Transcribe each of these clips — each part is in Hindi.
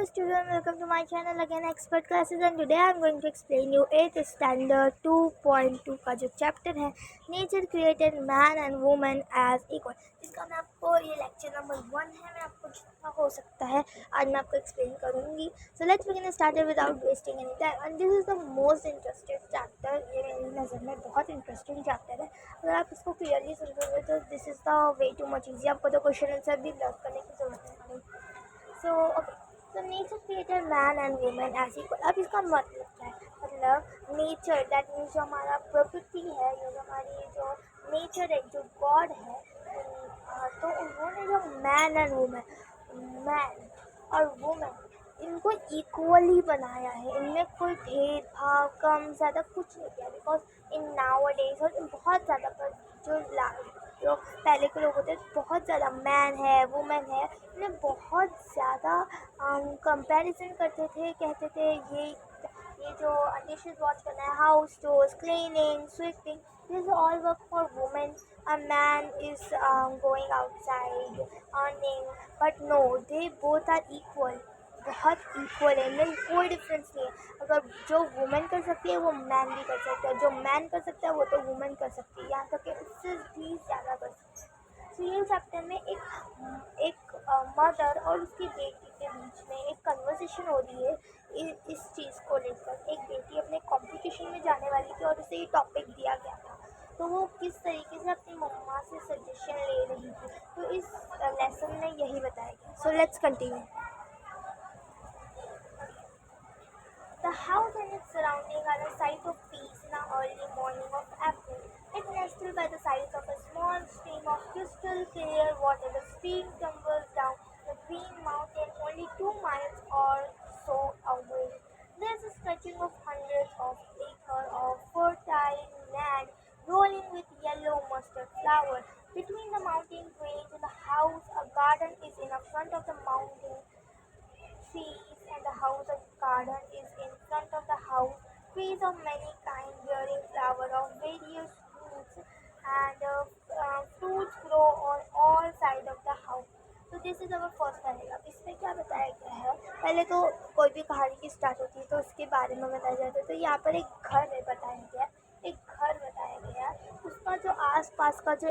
new student, welcome to my channel again expert classes and today I am going to explain you 8th standard 2.2 का जो चैप्टर है nature created man and women as equal. इसका मैं आपको ये लेक्चर नंबर 1 है, मैं आपको जितना हो सकता है आज मैं आपको एक्सप्लेन करूँगी। So let's begin start without wasting any time and this is the most interested chapter. ये मेरी नज़र में बहुत इंटरेस्टिंग चैप्टर है। अगर आप इसको क्लियरली समझोगे तो this is the way too much easy. आपको तो क्वेश्चन आंसर भी लर्न करने की जरूरत नहीं पड़ेगी। So nature created man and women as equal. अब इसका मतलब क्या है? मतलब नेचर दैट मीन्स जो हमारा प्रकृति है, जो हमारी जो नेचर है, जो गॉड है, तो उन्होंने जो मैन एंड वुमेन, मैन और वुमेन इनको इक्वली बनाया है। इनमें कोई भेदभाव कम ज़्यादा कुछ नहीं किया। बिकॉज इन नाउ डेज और बहुत ज़्यादा पर जो पहले के लोग होते हैं बहुत ज़्यादा मैन है वुमेन है, इन्हें बहुत ज़्यादा कंपैरिजन करते थे। कहते थे ये जो डिशेज वॉश करना है, house chores, cleaning, sweeping, this all work for women. A man is going outside earning, but no, they both are equal. बहुत इक्वल है, इनमें कोई डिफरेंस नहीं है। अगर जो वुमेन कर सकती है वो मैन भी कर सकता है, जो मैन कर सकता है वो तो वुमेन कर सकती है, यहाँ तक कि उससे भी ज़्यादा कर सकती है। तो ये चैप्टर में एक मदर और उसकी बेटी के बीच में एक कन्वर्सेशन हो रही है इस चीज़ को लेकर। एक बेटी अपने कंपटीशन में जाने वाली थी और उसे ये टॉपिक दिया गया था, तो वो किस तरीके से अपनी मम्मा से सजेशन ले रही थी। तो इस लेसन में यही बताया गया। So let's continue. The house and its surroundings are a sight of peace in the early morning of April. It nestled by the sides of a small stream of crystal clear water. The stream tumbles down the green mountain only 2 miles or so away. There is a stretching of hundreds of acres of fertile land rolling with yellow mustard flowers. Between the mountain range and the house, a garden is in front of the mountain. Trees and the house of garden is in front of the house. Trees of many kinds bearing flower of various fruits and fruits grow on all sides of the house. तो this is our first paragraph. इसमें क्या बताया गया है? पहले तो कोई भी कहानी की स्टार्ट होती है तो उसके बारे में बताया जाता है। तो यहाँ पर एक घर है बताया गया, एक घर बताया गया। उसका जो आसपास का जो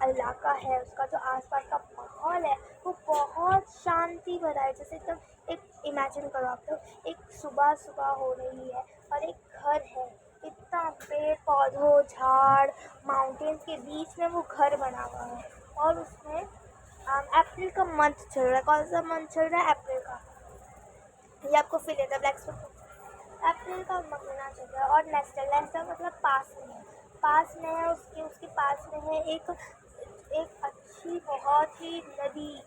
इलाका है, उसका जो आसपास का माहौल है वो बहुत शांति भरा है। जैसे एकदम एक इमेजिन करो आप, तो एक सुबह सुबह हो रही है और एक घर है, इतना पेड़ पौधों झाड़ माउंटेन्स के बीच में वो घर बना हुआ है। और उसमें अप्रैल का मंथ चल रहा है। कौन सा मंथ चल रहा है? अप्रैल का। ये आपको फिल इन द ब्लैंक्स में अप्रैल का महीना चल रहा है। और नेस्टल मतलब पास में है, पास में है, उसके पास में है एक अच्छी बहुत ही नदी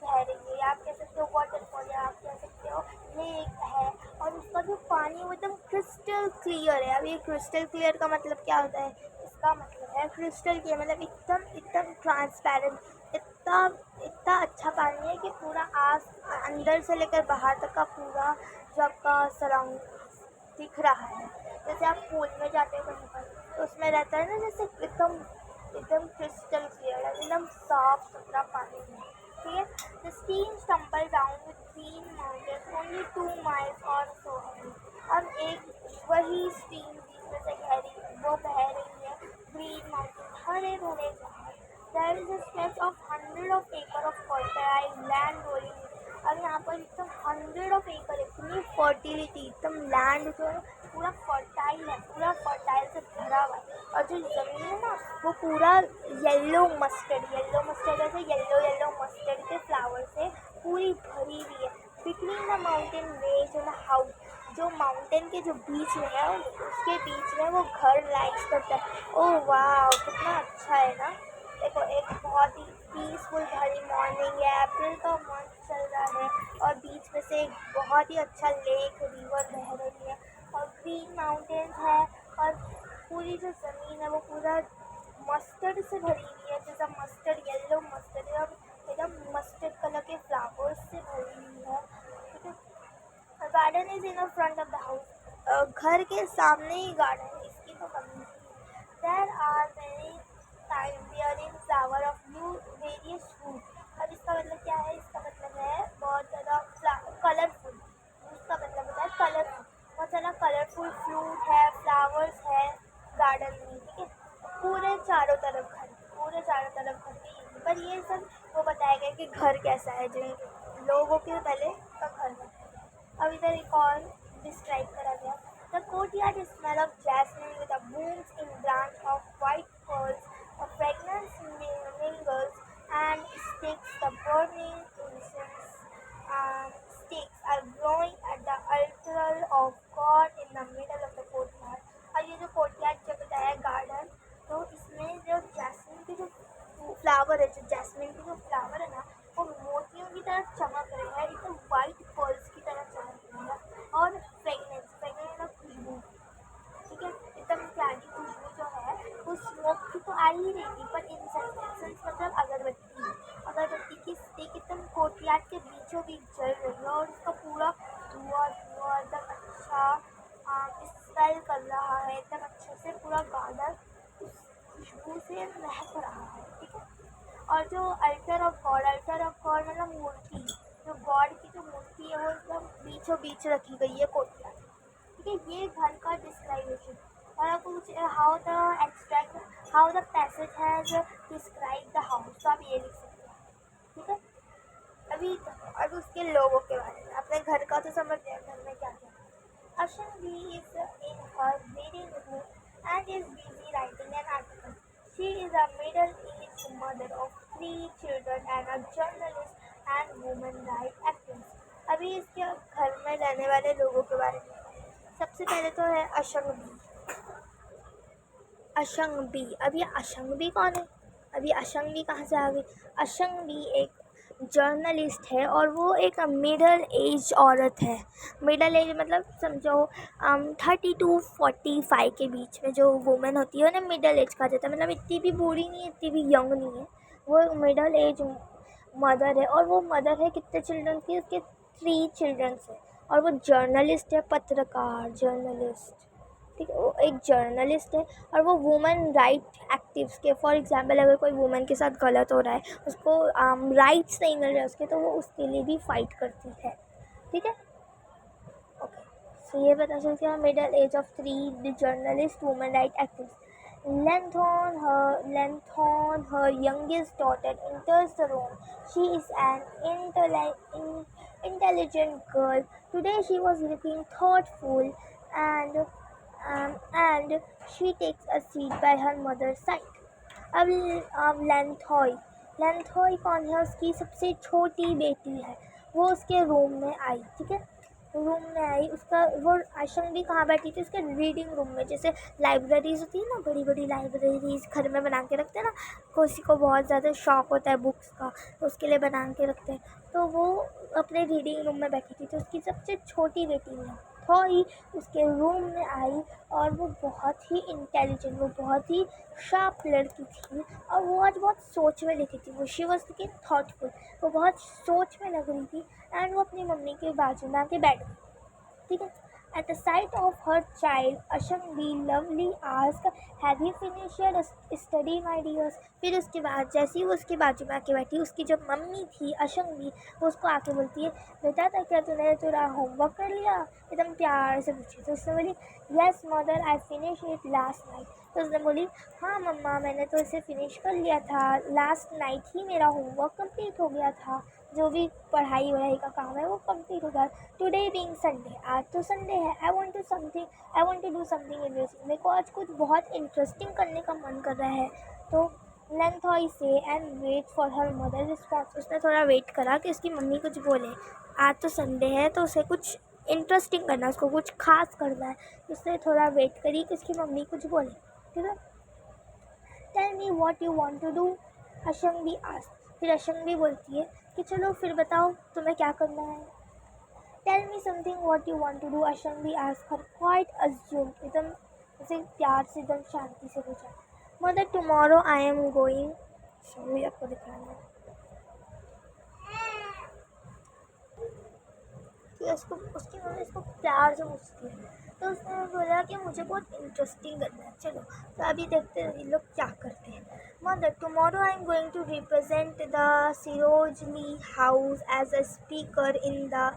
बह रही है। आप कह सकते हो वाटरफॉल, या आप कह सकते हो लेक है। और उसका जो पानी वो एकदम क्रिस्टल क्लियर है। अब ये क्रिस्टल क्लियर का मतलब क्या होता है? इसका मतलब है क्रिस्टल क्लियर मतलब एकदम एकदम ट्रांसपेरेंट। इतना इतना अच्छा पानी है कि पूरा अंदर से लेकर बाहर तक का पूरा जो आपका सराउंड दिख रहा है। जैसे आप पूल में जाते हो कहीं पर तो उसमें रहता है ना, जैसे एकदम एकदम क्रिस्टल क्लियर है, एकदम साफ सुथरा पानी है। ठीक है। The steam stumble down with green mountain only 2 miles और सो है। अब एक वही स्टीम बीच में से वो बह रही है, ग्रीन माउंटेन हरे भरे झाड़। There is a stretch of 100 acres of fertile land rolling। अब यहाँ पर एकदम 100 acres इतनी फर्टिलिटी, एकदम लैंड जो है पूरा फर्टाइल है, पूरा फर्टाइल से भरा हुआ है। और जो ज़मीन है ना वो पूरा येलो मस्टर्ड ऐसे येलो मस्टर्ड के फ्लावर से पूरी भरी हुई है। Between the mountain range and house, जो माउंटेन के जो बीच में है उसके बीच में वो घर लाइट करता है। ओह वाह, कितना अच्छा है ना। देखो, एक बहुत ही पीसफुल भरी मॉर्निंग है, अप्रैल का मंथ चल रहा है और बीच में से एक बहुत ही अच्छा लेक रिवर बह रही है और ग्रीन माउंटेन्स है। और पूरी जो ज़मीन है वो पूरा मस्टर्ड से भरी हुई है, जैसा मस्टर्ड येलो मस्टर्ड है और एकदम मस्टर्ड कलर के फ्लावर्स से भरी हुई है। ठीक है। Garden is in front of the house, घर के सामने ही गार्डन है, इसकी तो कमी नहीं। There are many time bearing flower of new various fruit. अब इसका मतलब क्या है? इसका मतलब है बहुत ज़्यादा और ये सब वो बताया गया कि घर कैसा है, जो लोगों के पहले का घर है। अब इधर एक और डिस्क्राइब करा गया, the courtyard smell of jasmine with the booms in branch of white pearls, a fragrance mingles and sticks, the burning incense and sticks are glowing at the altar of God in the middle of the courtyard। और ये जो कोर्टयार्ड जो बताया गार्डन, तो इसमें जो जैस्मिन के जो फ्लावर है, जो जैस्मिन के जो फ्लावर है ना, वो मोतियों की तरह चमक रहे हैं, एकदम वाइट पर्ल्स की तरह चमक रहे हैं। और फ्रेगनेंस मतलब खुशबू, ठीक है, एकदम प्यारी खुशबू जो है वो स्मोक की तो आ ही रही थी, पर इंसेंस मतलब अगरबत्ती की स्टिक एकदम कोर्टयार्ड के बीचों बीच जल रही है, और उसका पूरा धुआं धुआं एकदम अच्छा स्मेल कर रहा है, एकदम अच्छे से पूरा गार्डन उस खुशबू से महक रहा है, ठीक है। और जो अल्टर ऑफ गॉड मतलब मूर्ति, जो गॉड की जो मूर्ति है वो एकदम बीचों बीच रखी गई है कोर्टयार्ड, ठीक है। ये घर का डिस्क्राइबेशन। और आपको कुछ how the passage has describe the house, तो आप ये लिख सकते हैं, ठीक है। अभी उसके लोगों के बारे में, अपने घर का तो समझ गए घर में क्या क्या है। Ashandi is in her reading room and is busy writing an article. She is a middle-aged mother of 3 children and a journalist and woman rights activist. अभी इसके घर में रहने वाले लोगों के बारे में सबसे पहले तो है अशंगबी। अब ये अशंगबी कौन है? अभी अशंगबी कहाँ से आ गई? अशंगबी एक जर्नलिस्ट है और वो एक मिडल एज औरत है। मिडल एज मतलब समझो 30 to 45 के बीच में जो वुमेन होती है ना, मिडल एज कहा जाता है। मतलब इतनी भी बूढ़ी नहीं है, इतनी भी यंग नहीं है, वो मिडल एज मदर है। और वो मदर है कितने चिल्ड्रन की? उसके 3 चिल्ड्रंस है। और वो जर्नलिस्ट है, पत्रकार, जर्नलिस्ट, ठीक है। वो एक जर्नलिस्ट है और वो वुमेन राइट एक्टिव्स के, फॉर एग्जांपल अगर कोई वुमेन के साथ गलत हो रहा है, उसको राइट्स नहीं मिल रहे उसके, तो वो उसके लिए भी फाइट करती है, ठीक है। ओके, सो ये पता चल गया middle age of 3 journalist women right actives. Lenthorn, her youngest daughter, enters the room. She is an intelligent girl. Today she was looking thoughtful and she takes a seat by her mother's side. अब लेंथॉय कौन है? उसकी सबसे छोटी बेटी है। वो उसके रूम में आई, ठीक है, रूम में आई। उसका वो आशंगी कहाँ बैठी थी? उसके रीडिंग रूम में। जैसे लाइब्रेरीज होती है ना, बड़ी बड़ी लाइब्रेरीज घर में बना के रखते हैं ना, किसी को बहुत ज़्यादा शौक होता है बुक्स का, तो उसके लिए बना के रखते हैं। तो वो अपने रीडिंग रूम में बैठी थी, तो उसकी सबसे छोटी बेटी है थोड़ी उसके रूम में आई। और वो बहुत ही इंटेलिजेंट, वो बहुत ही शार्प लड़की थी, और वो आज बहुत सोच में लगी थी। वो शी वॉज लुकिंग थॉटफुल, वो बहुत सोच में लग रही थी। एंड वो अपनी मम्मी के बाजू में आके बैठ गई, ठीक है। At the sight of her child, Ashangbi lovely asked, "Have you finished your study, my dears?" फिर उसके बाद जैसे ही वो उसके बाजू में आके बैठी, उसकी जो मम्मी थी अशंगबी, वो उसको आके बोलती है, बेटा था क्या तूने तेरा होमवर्क कर लिया? एकदम प्यार से पूछी। तो उसने बोली, "Yes mother, I finished it last night." तो उसने बोली, हाँ मम्मा, मैंने तो इसे फिनिश कर लिया था, लास्ट नाइट ही मेरा होमवर्क कंप्लीट हो गया था। जो भी पढ़ाई वढ़ाई का काम है वो कंप्लीट हो गया। टुडे बीइंग संडे, आज तो संडे है। I want to do something interesting, मेरे को आज कुछ बहुत इंटरेस्टिंग करने का मन कर रहा है। तो लेंथॉय से and wait for her mother response, उसने थोड़ा वेट करा कि उसकी मम्मी कुछ बोले। आज तो संडे है तो उसे कुछ इंटरेस्टिंग करना है, उसको कुछ खास करना है। उसने थोड़ा वेट करी कि उसकी मम्मी कुछ बोले, ठीक है। Tell me what you want to do, Ashangbi asked. फिर अशंगबी बोलती है कि चलो फिर बताओ तुम्हें क्या करना है। Tell me something what you want to do, Ashangbi asked her quite assumed, एकदम उसे प्यार से एकदम शांति से पूछा। Mother tomorrow I am going, sorry आपको दिखाना है कि उसकी मम्मी उसको प्यार से पूछती है। तो उसने बोला कि मुझे बहुत इंटरेस्टिंग करना है। चलो तो अभी देखते हैं ये लोग क्या करते हैं। Mother tomorrow I am going to represent the Siroi lily house as a speaker in the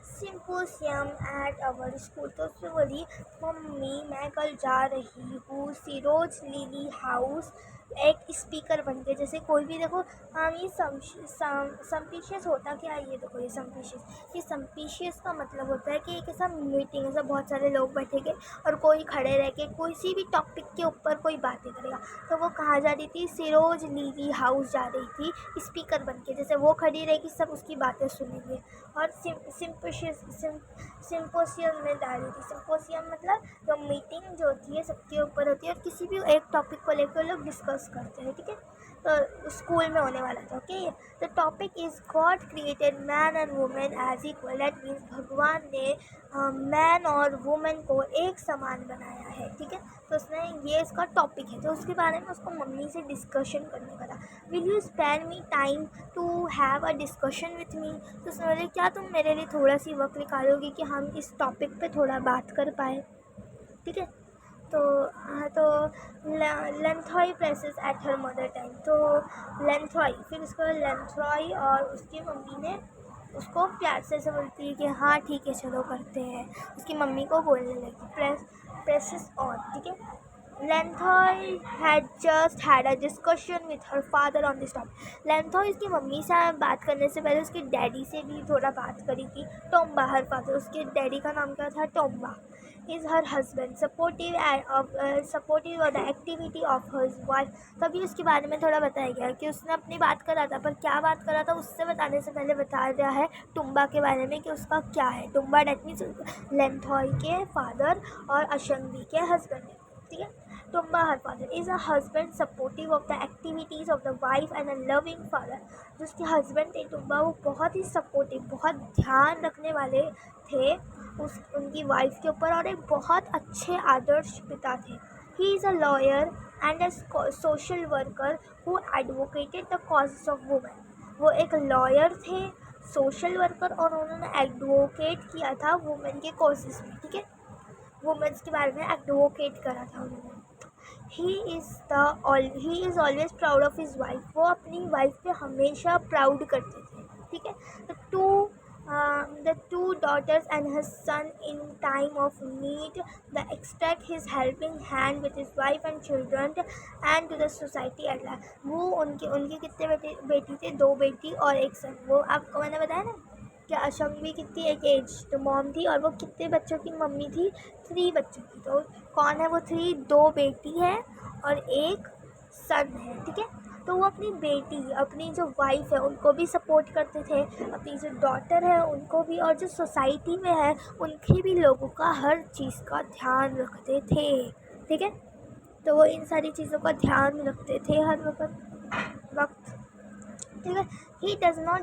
symposium at our school. तो उसने बोली, मम्मी मैं कल जा रही हूँ सिरोज लिली हाउस एक स्पीकर बन के। जैसे कोई भी देखो, हम ये सम्पिशियस होता क्या है, ये देखो ये सम्पिशियस का मतलब होता है कि एक ऐसा मीटिंग, ऐसा बहुत सारे लोग बैठेंगे और कोई खड़े रह के किसी भी टॉपिक के ऊपर कोई बातें करेगा। तो वो कहाँ जा रही थी, सिरोज लीवी हाउस जा रही थी स्पीकर बन के। जैसे वो खड़ी रहेगी, सब उसकी बातें सुनेंगे। और सिम्पोसियम में जा रही थी। सिम्पोसियम मतलब तो मीटिंग जो होती है सबके ऊपर होती है और किसी भी एक टॉपिक को लेकर लोग डिस्कस करते हैं, ठीक है। तो स्कूल में होने वाला था, okay. The topic is God created man and women as equal. That means भगवान ने मैन और वुमेन को एक समान बनाया है, ठीक है। तो उसने ये इसका टॉपिक है, तो उसके बारे में उसको मम्मी से डिस्कशन करने का था। Will you spend me time to have a discussion with me. तो उसने बोले क्या तुम मेरे लिए थोड़ा सी वक्त निकालोगी कि हम इस टॉपिक पे थोड़ा बात कर पाए, ठीक है। तो हाँ, तो Lanthoi places at her mother time. तो लेंथ्रॉय, फिर उसको लेंथ्रॉय और उसकी मम्मी ने उसको प्यार से बोलती है कि हाँ ठीक है चलो करते हैं। उसकी मम्मी को बोलने लगी प्रेसेस ऑन, ठीक है। Lanthoi had just had a discussion with her father on this topic. Lanthoi उसकी मम्मी से बात करने से पहले उसके डैडी से भी थोड़ा बात करी थी। टोम्बा, हर फादर, उसके डैडी का नाम क्या था, Tomba. Is her husband supportive of the activity of her wife. तभी उसके बारे में थोड़ा बताया गया कि उसने अपनी बात करा था, पर क्या बात करा था उससे बताने से पहले बता दिया है टुम्बा के बारे में कि उसका क्या है। टुम्बा डेट मीन्स लेंथ्रॉय के फादर और अशंगी के हस्बैंड, ठीक है। Tomba her father is a husband supportive of the activities of the wife and a loving father. जो उसके हस्बैंड थे टुम्बा, वो बहुत ही सपोर्टिव, बहुत ध्यान रखने वाले थे उनकी वाइफ के ऊपर और एक बहुत अच्छे आदर्श पिता थे। He is a lawyer and a social worker who advocated the causes of women. वो एक लॉयर थे, सोशल वर्कर, और उन्होंने एडवोकेट किया था वुमेन के कॉजेज में, ठीक है। वुमेन्स के बारे में एडवोकेट करा था उन्होंने। He is always proud of his wife. वो अपनी वाइफ पे हमेशा प्राउड करते थे, ठीक है। The two daughters and his son in time of need, the extend his helping hand with his wife and children and to the society at large. वो उनके कितने बेटी थे, 2 बेटी और 1 सन। वो आपको मैंने बताया ना कि अशंगी कितनी, एक एज तो मॉम थी, और वो कितने बच्चों की मम्मी थी, 3 बच्चों की। तो कौन है वो 3, 2 बेटी है और 1 सन है, ठीक है। तो वो अपनी बेटी, अपनी जो वाइफ है उनको भी सपोर्ट करते थे, अपनी जो डॉटर है उनको भी, और जो सोसाइटी में है उनके भी लोगों का हर चीज़ का ध्यान रखते थे, ठीक है। तो वो इन सारी चीज़ों का ध्यान रखते थे हर वक्त, ठीक है। He does not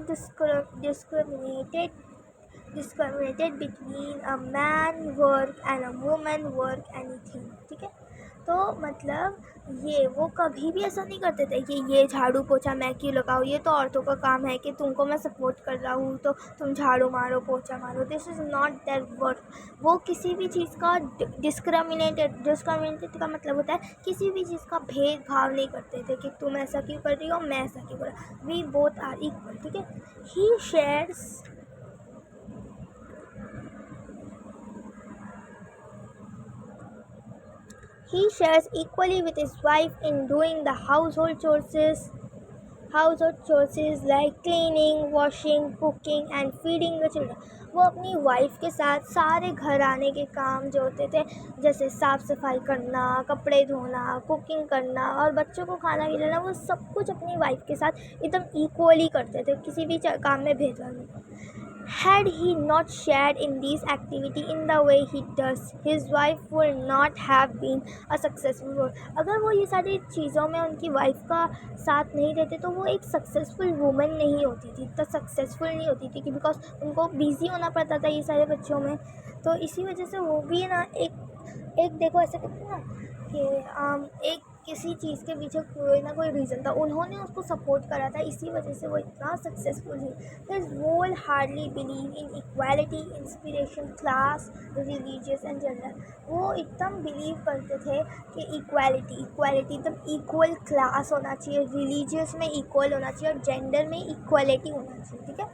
discriminated between a man work and a woman work anything, ठीक है। तो मतलब ये वो कभी भी ऐसा नहीं करते थे कि ये झाड़ू पोछा मैं क्यों लगाऊँ, ये तो औरतों का काम है, कि तुमको मैं सपोर्ट कर रहा हूँ तो तुम झाड़ू मारो पोछा मारो। This is not their work. वो किसी भी चीज़ का डिस्क्रिमिनेटेड का मतलब होता है किसी भी चीज़ का भेदभाव नहीं करते थे कि तुम ऐसा क्यों कर रही हो, मैं ऐसा क्यों कर रहा हूँ। वी बोथ आर इक्वल, ठीक है। ही shares He shares equally with his wife in doing the household chores like cleaning, washing, cooking and feeding the children. वो अपनी वाइफ के साथ सारे घर आने के काम जो होते थे, जैसे साफ़ सफाई करना, कपड़े धोना, कुकिंग करना और बच्चों को खाना खिलाना, वो सब कुछ अपनी वाइफ के साथ एकदम इक्वली करते थे, किसी भी काम में भेदभाव नहीं। Had he not shared in these activity in the way he does, his wife would not have been a successful woman. अगर वो ये सारी चीज़ों में उनकी वाइफ का साथ नहीं देते तो वो एक सक्सेसफुल वूमन नहीं होती थी, तो सक्सेसफुल नहीं होती थी कि बिकॉज उनको बिजी होना पड़ता था ये सारे बच्चों में। तो इसी वजह से वो भी ना एक देखो ऐसे कहते हैं ना कि एक किसी चीज़ के पीछे कोई ना कोई रीज़न था, उन्होंने उसको सपोर्ट करा था, इसी वजह से वो इतना सक्सेसफुल हुई। He's wholeheartedly believe in equality, inspiration, class, religious and gender. वो एकदम बिलीव करते थे कि इक्वालिटी एकदम इक्वल क्लास होना चाहिए, रिलीजियस में इक्वल होना चाहिए और जेंडर में इक्वालिटी होना चाहिए, ठीक है।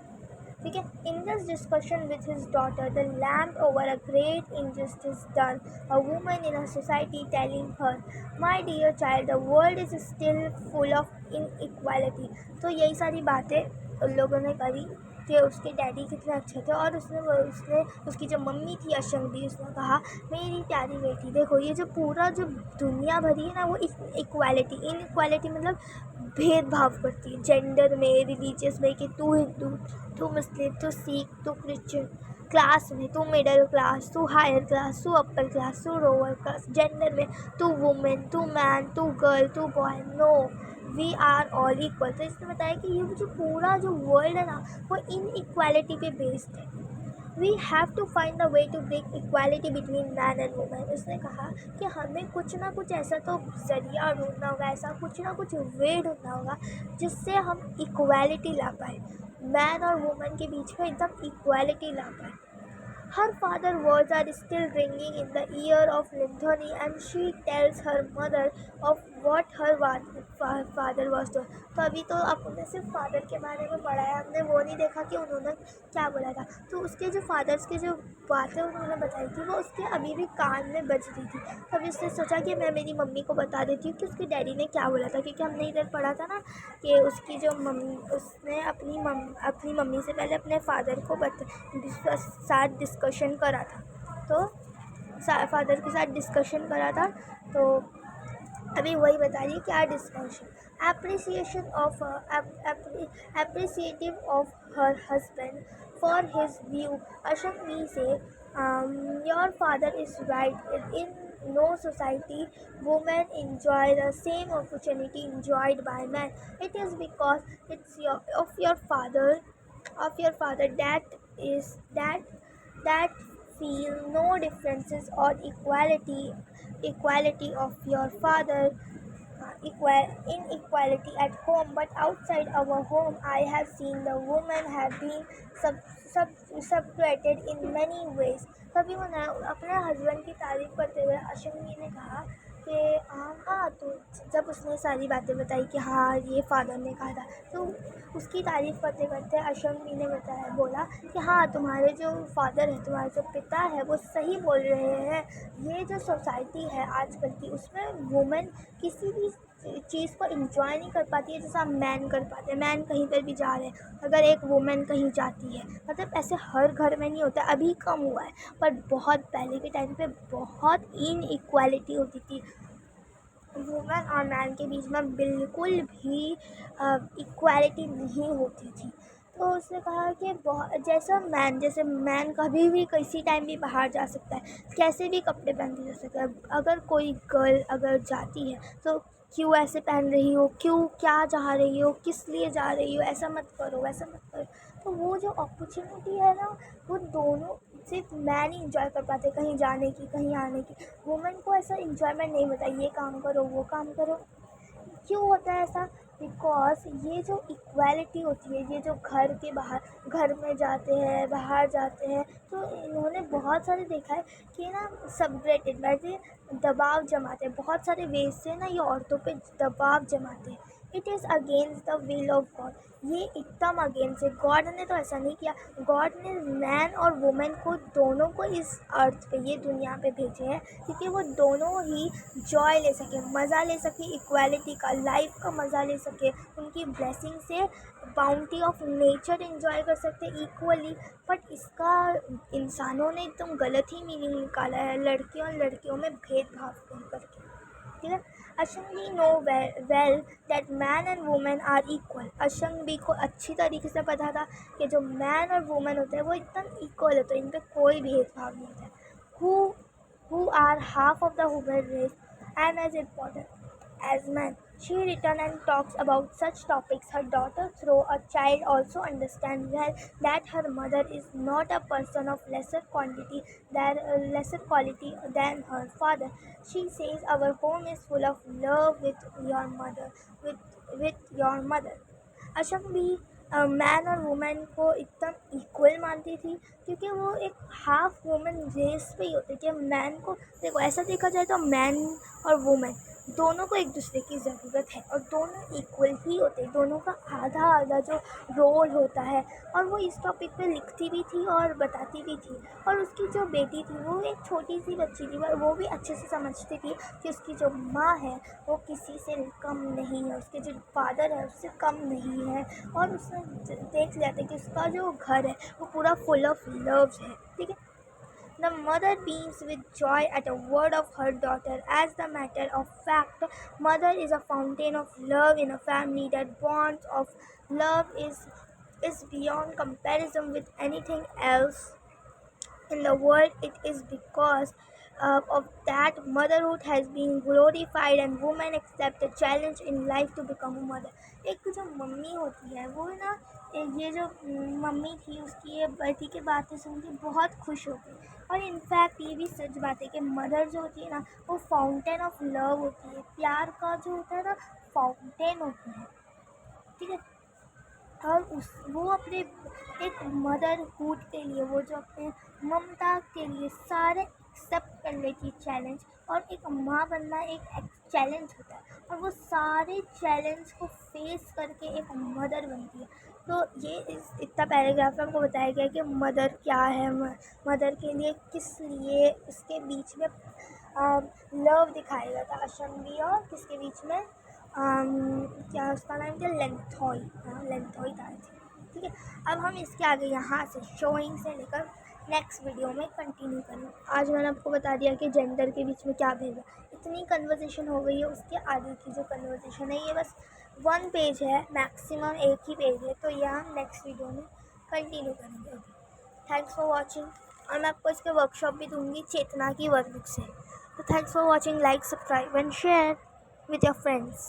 ठीक है. In this discussion with his daughter, the lamp over a great injustice done, a woman in a society telling her, "My dear child, the world is still full of inequality." तो यही सारी बातें उन लोगों ने करी कि उसके डैडी कितने अच्छे थे, और उसने उसकी जो मम्मी थी अशंगी, उसने कहा, मेरी प्यारी बेटी देखो, ये जो पूरा जो दुनिया भरी है ना, वो इनइक्वालिटी मतलब भेदभाव करती है जेंडर में, रिलीजियस में, कि तू हिंदू, तू मुस्लिम, तू सिख, तू क्रिश्चियन, क्लास में तू मिडिल क्लास, तू हायर क्लास, तू अपर क्लास, तू लोअर क्लास, जेंडर में तू वुमेन, तू मैन, तू गर्ल, तू boy, no, we are all equal. तो इसने बताया कि ये जो पूरा जो वर्ल्ड है ना, वो इनइक्वालिटी पे बेस्ड है. We have to find the way to break equality between man and women. उसने कहा कि हमें कुछ ना कुछ ऐसा तो ज़रिया ढूंढना होगा, ऐसा कुछ ना कुछ वे ढूंढना होगा जिससे हम इक्वालिटी ला पाए, मैन और वुमेन के बीच में एकदम इक्वालिटी ला पाए. Her father's words are still ringing in the ear of Linthony, and she tells her mother of what her father was doing. तो अभी तो आपने सिर्फ फादर के बारे में पढ़ा है, हमने वो नहीं देखा कि उन्होंने क्या बोला था. तो उसके जो फादर्स के जो बातें उन्होंने बताई थी, वो उसके अभी भी कान में बज रही थी. तभी उसने सोचा कि मैं मेरी मम्मी को बता देती हूँ कि उसके डैडी ने क्या बोला था, क्योंकि हमने इधर पढ़ा था ना कि उसकी जो मम्मी, उसने अपनी मम्मी से पहले अपने फादर को साथ डिस्कशन करा था. तो फादर के साथ डिस्कशन करा था. तो अभी वही बता रही है क्या discussion. Appreciative of her husband for his view, Ashokmi say, your father is right. In no society women enjoy the same opportunity enjoyed by men. It is because it's your father that feel no differences or equality of your father, inequality at home, but outside our home I have seen the women have been subjugated in many ways. तभी उन्हें अपने हस्बैंड की तारीफ़ करते हुए अशंगी ने कहा कि हाँ, तो जब उसने सारी बातें बताई कि हाँ ये फादर ने कहा था, तो उसकी तारीफ़ करते करते अशंगी ने बोला कि हाँ, तुम्हारे जो फादर है, तुम्हारे जो पिता है, वो सही बोल रहे हैं. ये जो सोसाइटी है आजकल की, उसमें वुमेन किसी भी चीज़ को इंजॉय नहीं कर पाती है जैसा मैन कर पाते हैं. मैन कहीं पर भी जा रहे हैं, अगर एक वुमेन कहीं जाती है, मतलब ऐसे हर घर में नहीं होता, अभी कम हुआ है, पर बहुत पहले के टाइम पे बहुत इनइक्वालिटी होती थी. वुमेन और मैन के बीच में बिल्कुल भी इक्वालिटी नहीं होती थी. तो उसने कहा कि जैसे मैन कभी भी किसी टाइम भी बाहर जा सकता है, कैसे भी कपड़े पहन के जा सकता है. अगर कोई गर्ल अगर जाती है तो क्यों ऐसे पहन रही हो, क्यों, क्या जा रही हो, किस लिए जा रही हो, ऐसा मत करो, वैसा मत करो. तो वो जो अपॉर्चुनिटी है ना, वो दोनों सिर्फ मैन ही इंजॉय कर पाते, कहीं जाने की, कहीं आने की. वुमेन को ऐसा इंजॉयमेंट नहीं होता, ये काम करो, वो काम करो. क्यों होता है ऐसा? बिकॉज ये जो इक्वालिटी होती है, ये जो घर में जाते हैं, बाहर जाते हैं, तो इन्होंने बहुत सारे देखा है कि ना सबग्रेटेड वैसे दबाव जमाते हैं, बहुत सारे वेज से ना ये औरतों पे दबाव जमाते हैं. It is against the will of God. ये एकदम अगेंस्ट है. गॉड ने तो ऐसा नहीं किया. गॉड ने मैन और वुमेन को दोनों को इस अर्थ पे, ये दुनिया पे भेजे हैं, क्योंकि वो दोनों ही जॉय ले सके, मज़ा ले सके इक्वालिटी का, लाइफ का मज़ा ले सके, उनकी ब्लेसिंग से बाउंटी ऑफ नेचर एंजॉय कर सकते इक्वली. बट इसका इंसानों ने एकदम गलत ही मीनिंग निकाला है, लड़कियों और लड़कियों में भेदभाव करके. ठीक है. Ashangbi know well that man and women are equal. Ashangbi को अच्छी तरीके से पता था कि जो मैन और वुमेन होते हैं वो एकदम इक्वल होते हैं, इन पर कोई भेदभाव नहीं होता है. who are half of the human race and as important as men. She returns and talks about such topics. Her daughter, through a child, also understands well that her mother is not a person of lesser quality than her father. She says, "Our home is full of love with your mother, with your mother." अशम भी मैन और वुमेन को एकदम इक्वल मानती थी, क्योंकि वो एक हाफ वुमेन रेस पे ही होते थे. मैन को देखो, ऐसा देखा जाए तो मैन और वुमेन दोनों को एक दूसरे की ज़रूरत है और दोनों इक्वल ही होते हैं, दोनों का आधा आधा जो रोल होता है। और वो इस टॉपिक पे लिखती भी थी और बताती भी थी। और उसकी जो बेटी थी वो एक छोटी सी बच्ची थी, पर वो भी अच्छे से समझती थी कि उसकी जो माँ है वो किसी से कम नहीं है, उसके जो फादर है उससे कम नहीं है। और उसने देख लिया था कि उसका जो घर है वो पूरा फुल ऑफ लव्स है, ठीक है। The mother beams with joy at a word of her daughter. As the matter of fact, mother is a fountain of love in a family. That bonds of love is beyond comparison with anything else in the world. It is because of that motherhood has been glorified and women accept the challenge in life to become a mother. एक जो मम्मी होती है वो ना, ये जो मम्मी थी उसकी ये बेटी की बातें सुन के बहुत खुश हो गई। और इनफैक्ट ये भी सच बात है कि मदर जो होती है ना वो फाउंटेन ऑफ लव होती है, प्यार का जो होता है ना फाउंटेन होती है, ठीक है। और वो अपने एक मदरहुड के लिए, वो जो अपने ममता के लिए सारे एक्सेप्ट कर लेती चैलेंज। और एक माँ बनना एक चैलेंज होता है और वो सारे चैलेंज को फेस करके एक मदर बनती है। तो ये इतना पैराग्राफ में हमको बताया गया कि मदर क्या है, मदर के लिए किस लिए इसके बीच में लव दिखाया गया था अशंवी और किसके बीच में, क्या उसका नाम था, लेंथोई, हाँ लेंथोई था, ठीक है। अब हम इसके आगे यहाँ से शोइंग से लेकर नेक्स्ट वीडियो में कंटिन्यू करें। आज मैंने आपको बता दिया कि जेंडर के बीच में क्या भेद है। इतनी कन्वर्सेशन हो गई है, उसके आगे की जो कन्वर्सेशन है ये बस 1 पेज है, मैक्सिमम एक ही पेज है, तो यह हम नेक्स्ट वीडियो में कंटिन्यू करेंगे। Thanks for watching. और मैं आपको इसके वर्कशॉप भी दूँगी चेतना की वर्कबुक से। तो thanks for watching, like, subscribe and share with your friends.